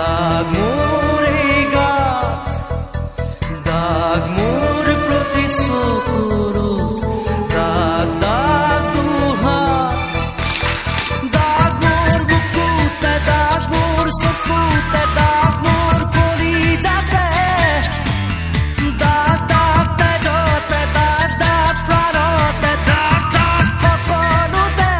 দাগ মোৰ এই গাত, দাগ মোৰ প্ৰতি চকুৰো, দাগ দাগ দুহাত, দাগ মোৰ বুকুতে, দাগ মোৰ চকুতে, দাগ মোৰ কলিজাতে, দাগ দাগ তেজতে, দাগ দাগ প্ৰাণতে, দাগ দাগ সকলোতে।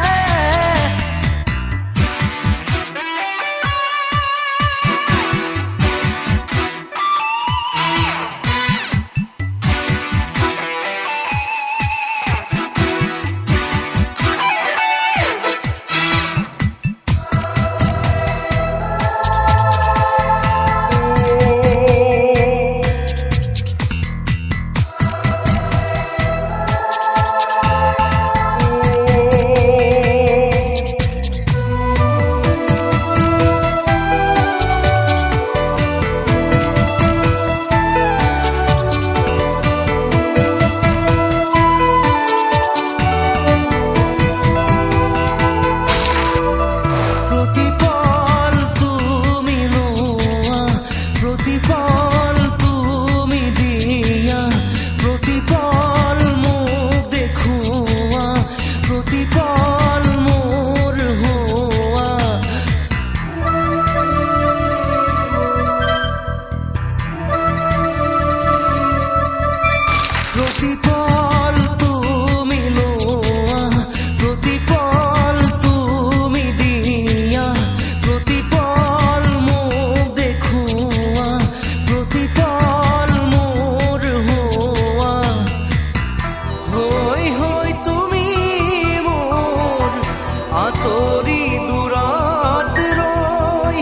প্ৰতিপল তুমি লোয়া, প্ৰতিপল তুমি দিয়া, প্ৰতিপল মুখ দেখুয়া, প্ৰতিপল মোৰ হোয়া। হই হই তুমি মোৰ আতৰি দূৰত ৰৈ,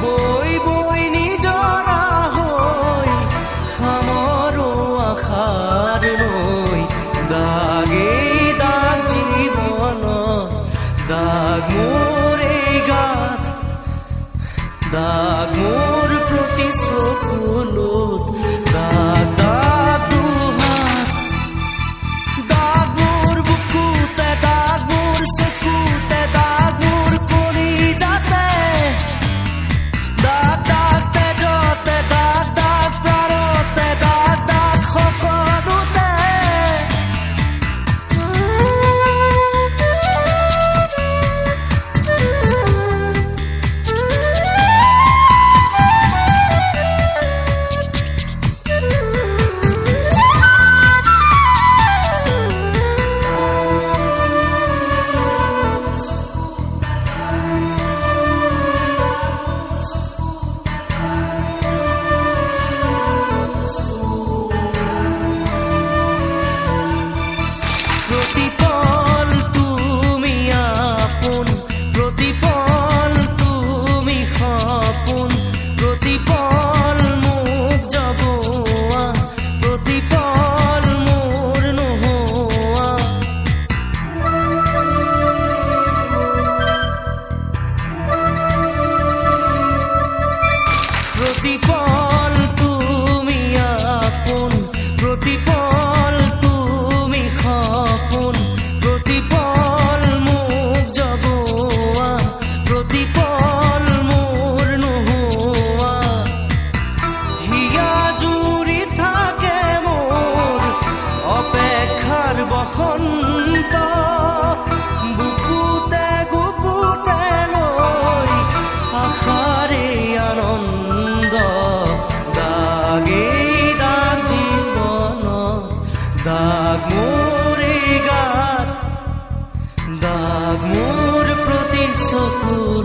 বৈ বৈ নিজৰা হৈ খামৰো আশাৰ নৈ। দাগেই দাগ জীৱনত, দাগ মোৰ এই গাত, দাগ মোৰ প্ৰতি চকুলোত, দাগ দাগ দুহাত, দাগ মোৰ বুকুতে, দাগ মোৰ চকুতে, দাগ মোৰ কলিজাতে, দাগ দাগ তেজতে, দাগ দাগ প্ৰাণতে, দাগ দাগ সকলোতে। প্ৰতিপল তুমি আপন, প্ৰতিপল তুমি সপোন, প্ৰতিপল মোক জগোৱা, প্ৰতিপল মোৰ নোহোৱা। প্ৰতিপল তুমি আপন, প্ৰতিপল তুমি সপোন, প্ৰতিপল মোক জগোৱা, প্ৰতিপল মোৰ নোহোৱা। হিয়া জুৰি থাকে মোৰ অপেক্ষাৰ বসন্ত, বুকুতে গুপুতে লৈ আশাৰে আনন্দ। দাগেই দাগ জীৱনত, দাগ মোৰ এই গাত, দাগ মোৰ প্ৰতি চকুত।